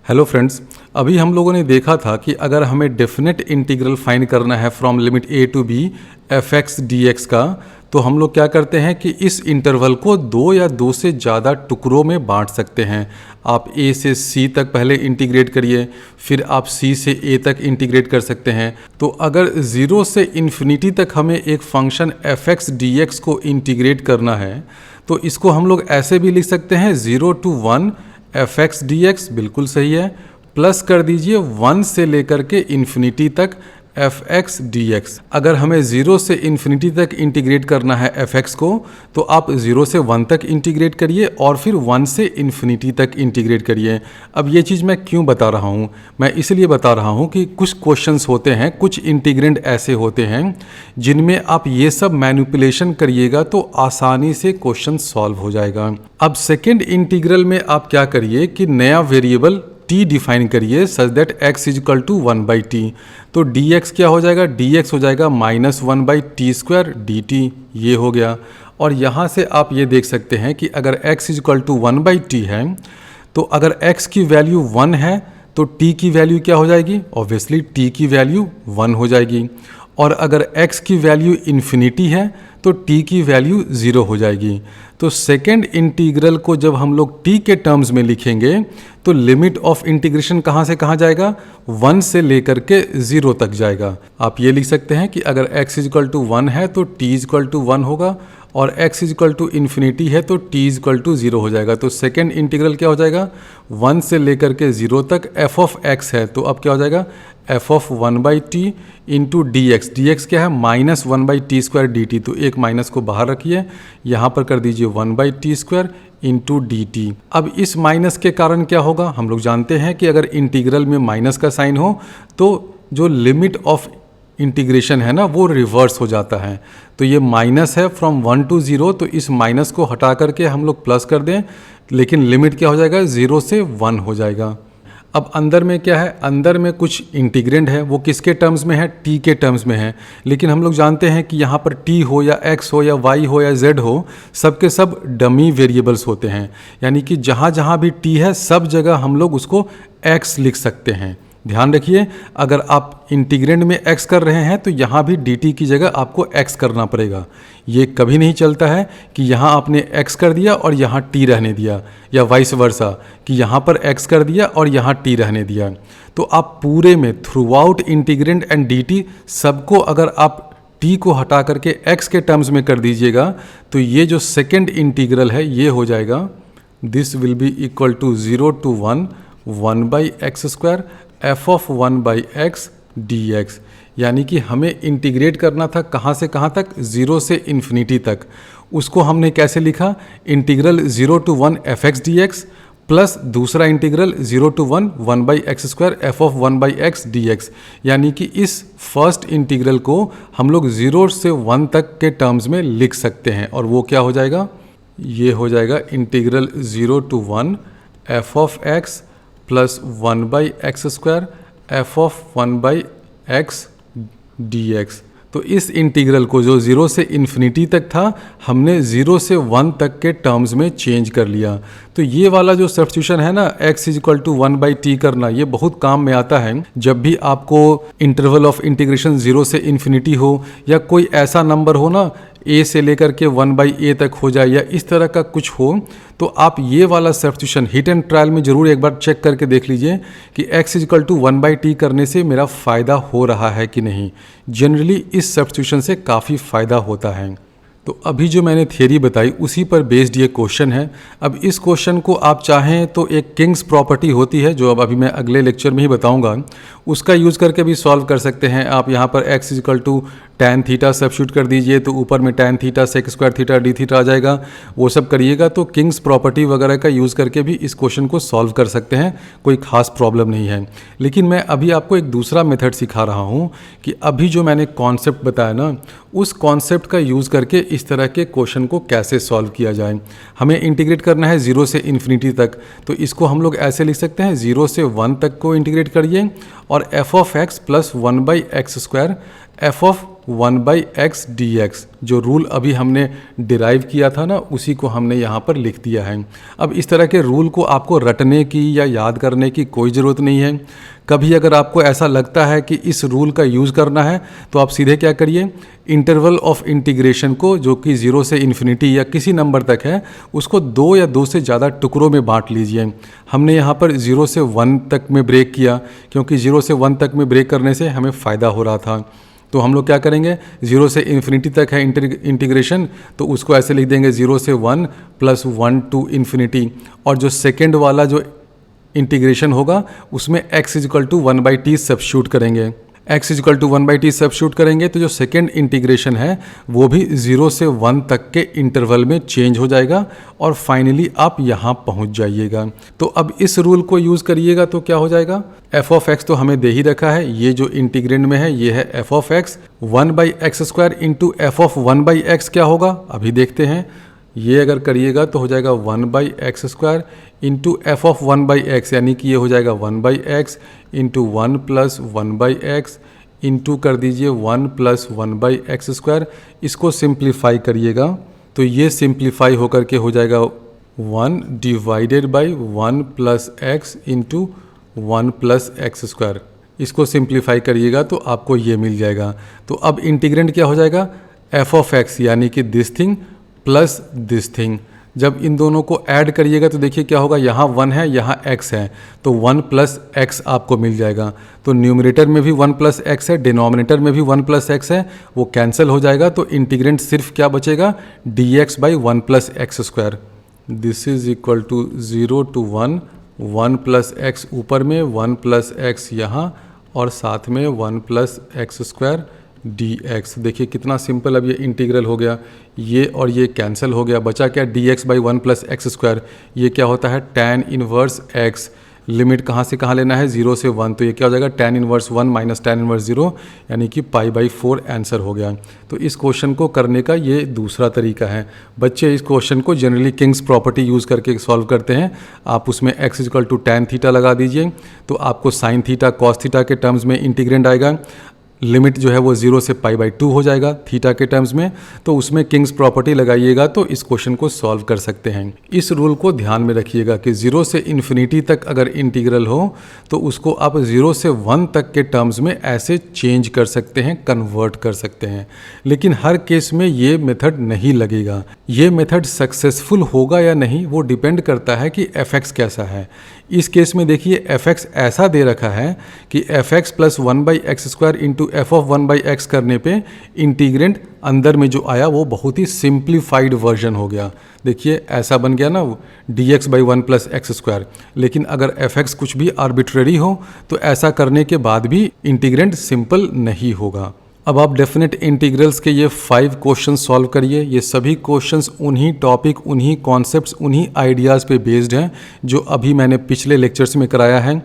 Hello friends, अभी हम लोगों ने देखा था कि अगर हमें डेफिनेट इंटीग्रल फाइंड करना है from limit a to b f x d x का, तो हम लोग क्या करते हैं कि इस इंटरवल को दो या दो से ज़्यादा टुकड़ों में बांट सकते हैं। आप a से c तक पहले इंटीग्रेट करिए, फिर आप c से a तक इंटीग्रेट कर सकते हैं। तो अगर 0 से इन्फिनिटी तक हमें एक function F x d x को इंटीग्रेट करना है, तो इसको हम लोग ऐसे भी लिख सकते हैं 0 to 1 f x d x, बिल्कुल सही है, प्लस कर दीजिए 1 से लेकर के इन्फिनिटी तक एफ एक्स डी एक्स। अगर हमें 0 से इन्फिनिटी तक इंटीग्रेट करना है एफ एक्स को, तो आप 0 से 1 तक इंटीग्रेट करिए और फिर 1 से इन्फिनिटी तक इंटीग्रेट करिए। अब ये चीज़ मैं क्यों बता रहा हूँ? मैं इसलिए बता रहा हूँ कि कुछ क्वेश्चंस होते हैं, कुछ इंटीग्रेंड ऐसे होते हैं जिनमें आप ये सब मैनिपुलेशन करिएगा तो आसानी से क्वेश्चन सॉल्व हो जाएगा। अब सेकेंड इंटीग्रल में आप क्या करिए कि नया वेरिएबल t डिफाइन करिए such that x is equal to 1/t। तो dx क्या हो जाएगा? dx हो जाएगा -1/t² dt, ये हो गया। और यहाँ से आप ये देख सकते हैं कि अगर x is equal to 1/t है, तो अगर x की वैल्यू 1 है तो t की वैल्यू क्या हो जाएगी? ऑब्वियसली t की वैल्यू 1 हो जाएगी। और अगर x की वैल्यू इन्फिनिटी है तो t की वैल्यू 0 हो जाएगी। तो सेकेंड इंटीग्रल को जब हम लोग t के टर्म्स में लिखेंगे तो लिमिट ऑफ इंटीग्रेशन कहाँ से कहाँ जाएगा? 1 से लेकर के 0 तक जाएगा। आप ये लिख सकते हैं कि अगर x इज इक्वल टू 1 है तो t इज इक्वल टू 1 होगा, और x is equal to infinity है तो t इज इक्वल टू 0 हो जाएगा। तो सेकेंड इंटीग्रल क्या हो जाएगा? 1 से लेकर के 0 तक f ऑफ x है, तो अब क्या हो जाएगा? f of 1/t into D x. D x क्या है? -1/t² dt। तो एक माइनस को बाहर रखिए, यहाँ पर कर दीजिए 1/t² इंटू dt। अब इस माइनस के कारण क्या होगा? हम लोग जानते हैं कि अगर इंटीग्रल में माइनस का साइन हो तो जो लिमिट ऑफ इंटीग्रेशन है ना, वो रिवर्स हो जाता है। तो ये माइनस है फ्रॉम 1 to 0, तो इस माइनस को हटा करके हम लोग प्लस कर दें, लेकिन लिमिट क्या हो जाएगा? 0 से 1 हो जाएगा। अब अंदर में क्या है? अंदर में कुछ इंटीग्रेंड है, वो किसके टर्म्स में है? t के टर्म्स में है। लेकिन हम लोग जानते हैं कि यहाँ पर t हो या x हो या y हो या z हो, सब के सब डमी वेरिएबल्स होते हैं। यानी कि जहाँ जहाँ भी t है सब जगह हम लोग उसको x लिख सकते हैं। ध्यान रखिए, अगर आप इंटीग्रेंड में x कर रहे हैं तो यहाँ भी dt की जगह आपको x करना पड़ेगा। ये कभी नहीं चलता है कि यहाँ आपने x कर दिया और यहाँ t रहने दिया, या वाइस वर्सा कि यहाँ पर x कर दिया और यहाँ t रहने दिया। तो आप पूरे में through out integrand and dt सबको अगर आप t को हटा करके x के टर्म्स में कर दीजिएगा, तो ये जो सेकेंड इंटीग्रल है ये हो जाएगा, this will be equal to 0 to 1 1/x² f of 1/x dx। यानी कि हमें इंटीग्रेट करना था कहाँ से कहाँ तक? 0 से इन्फिनिटी तक। उसको हमने कैसे लिखा? Integral 0 to 1 f x d x plus दूसरा integral 0 to 1 1/x² f of 1/x dx। यानी कि इस फर्स्ट इंटीग्रल को हम लोग 0 से 1 तक के टर्म्स में लिख सकते हैं, और वो क्या हो जाएगा? ये हो जाएगा integral 0 to 1 f of x plus 1/x² f of 1/x dx। तो इस इंटीग्रल को जो 0 से इन्फिनिटी तक था, हमने 0 से 1 तक के टर्म्स में चेंज कर लिया। तो ये वाला जो सब्स्टिट्यूशन है ना, x is equal to 1/t करना, ये बहुत काम में आता है जब भी आपको इंटरवल ऑफ इंटीग्रेशन 0 से इन्फिनिटी हो, या कोई ऐसा नंबर हो ना a से लेकर के 1/a तक हो जाए, या इस तरह का कुछ हो, तो आप ये वाला सब्स्टिट्यूशन हिट एंड ट्रायल में ज़रूर एक बार चेक करके देख लीजिए कि x is equal to 1/t करने से मेरा फ़ायदा हो रहा है कि नहीं। जनरली इस सब्स्टिट्यूशन से काफ़ी फ़ायदा होता है। तो अभी जो मैंने थियरी बताई उसी पर बेस्ड ये क्वेश्चन है। अब इस क्वेश्चन को आप चाहें तो एक किंग्स प्रॉपर्टी होती है जो अब अभी मैं अगले लेक्चर में ही बताऊंगा, उसका यूज़ करके भी सॉल्व कर सकते हैं। आप यहाँ पर x is equal to tan theta substitute कर दीजिए, तो ऊपर में tan theta sec² theta d theta आ जाएगा। वो सब करिएगा तो किंग्स प्रॉपर्टी वगैरह का यूज़ करके भी इस क्वेश्चन को सॉल्व कर सकते हैं, कोई खास प्रॉब्लम नहीं है। लेकिन मैं अभी आपको एक दूसरा मेथड सिखा रहा हूँ कि अभी जो मैंने कॉन्सेप्ट बताया ना, उस कॉन्सेप्ट का यूज़ करके इस तरह के क्वेश्चन को कैसे सॉल्व किया जाए। हमें इंटीग्रेट करना है 0 से इन्फिनिटी तक, तो इसको हम लोग ऐसे लिख सकते हैं 0 से 1 तक को इंटीग्रेट करिए, और f of x plus 1/x² f of 1/x dx, जो रूल अभी हमने डिराइव किया था ना, उसी को हमने यहाँ पर लिख दिया है। अब इस तरह के रूल को आपको रटने की या याद करने की कोई ज़रूरत नहीं है। कभी अगर आपको ऐसा लगता है कि इस रूल का यूज़ करना है तो आप सीधे क्या करिए, इंटरवल ऑफ इंटीग्रेशन को, जो कि 0 से इन्फिनिटी या किसी नंबर तक है, उसको 2 या 2 से ज़्यादा टुकड़ों में बांट लीजिए। हमने यहाँ पर 0 से 1 तक में ब्रेक किया, क्योंकि 0 से 1 तक में ब्रेक करने से हमें फ़ायदा हो रहा था। तो हम लोग क्या करेंगे, 0 से इन्फिनिटी तक है इंटीग्रेशन, तो उसको ऐसे लिख देंगे 0 से 1 + 1 टू इन्फिनिटी। और जो सेकेंड वाला जो इंटीग्रेशन होगा उसमें x = 1/t सब्स्टिट्यूट करेंगे। x = 1/t सब्स्टिट्यूट करेंगे तो जो सेकेंड इंटीग्रेशन है वो भी 0 से 1 तक के इंटरवल में चेंज हो जाएगा और फाइनली आप यहाँ पहुँच जाइएगा। तो अब इस रूल को यूज़ करिएगा तो क्या हो जाएगा, f(x) तो हमें दे ही रखा है, ये जो इंटीग्रेंड में है ये है f(x), 1/x² इंटू f(1/x) क्या होगा अभी देखते हैं। ये अगर करिएगा तो हो जाएगा 1/x² इंटू f(1/x), यानी कि ये हो जाएगा 1/x इंटू 1 + 1/x इंटू कर दीजिए 1 + 1/x²। इसको सिंप्लीफाई करिएगा तो ये सिंप्लीफाई होकर के हो जाएगा 1 / 1 + x इंटू 1 + x²। इसको सिंप्लीफाई करिएगा तो आपको ये मिल जाएगा। तो अब इंटीग्रेंड क्या हो जाएगा, f(x) यानी कि this thing plus this thing. जब इन दोनों को ऐड करिएगा तो देखिए क्या होगा, यहाँ 1 है, यहाँ x है, तो 1 + x आपको मिल जाएगा। तो न्यूमरेटर में भी 1 + x है, डिनोमिनेटर में भी 1 + x है, वो कैंसिल हो जाएगा। तो इंटीग्रेंड सिर्फ क्या बचेगा, dx/1 + x²। This is equal to 0 to 1, 1 + x ऊपर में, 1 + x यहाँ, और साथ में 1 + x² dx। देखिए कितना सिंपल, अब ये इंटीग्रल हो गया, ये और ये कैंसिल हो गया, बचा क्या, dx/1 + x²। ये क्या होता है, tan 1 x। लिमिट कहाँ से कहाँ लेना है, 0 से 1, तो ये क्या हो जाएगा, tan 1 1 - tan 1 0, यानी कि π/4 आंसर हो गया। तो इस क्वेश्चन को करने का ये दूसरा तरीका है। बच्चे इस क्वेश्चन को जनरली किंग्स प्रॉपर्टी यूज़ करके सॉल्व करते हैं। आप उसमें x = tan थीटा लगा दीजिए तो आपको sin थीटा cos थीटा के टर्म्स में इंटीग्रेंड आएगा। लिमिट जो है वो 0 से π/2 हो जाएगा थीटा के टर्म्स में, तो उसमें किंग्स प्रॉपर्टी लगाइएगा तो इस क्वेश्चन को सॉल्व कर सकते हैं। इस रूल को ध्यान में रखिएगा कि 0 से इन्फिनिटी तक अगर इंटीग्रल हो तो उसको आप 0 से 1 तक के टर्म्स में ऐसे चेंज कर सकते हैं, कन्वर्ट कर सकते हैं। लेकिन हर केस में ये मेथड नहीं लगेगा। ये मेथड सक्सेसफुल होगा या नहीं वो डिपेंड करता है कि f(x) कैसा है। इस केस में देखिए f(x) ऐसा दे रखा है कि f(x) + 1/x² इंटू f(1/x) करने पे इंटीग्रेंड अंदर में जो आया वो बहुत ही सिंप्लीफाइड वर्जन हो गया। देखिए ऐसा बन गया ना, dx/1 + x²। लेकिन अगर f(x) कुछ भी आर्बिट्रेरी हो तो ऐसा करने के बाद भी इंटीग्रेंड सिंपल नहीं होगा। अब आप डेफिनेट इंटीग्रल्स के ये 5 क्वेश्चन सॉल्व करिए। ये सभी क्वेश्चंस उन्हीं टॉपिक, उन्हीं कॉन्सेप्ट्स, उन्हीं आइडियाज़ पे बेस्ड हैं जो अभी मैंने पिछले लेक्चर्स में कराया है।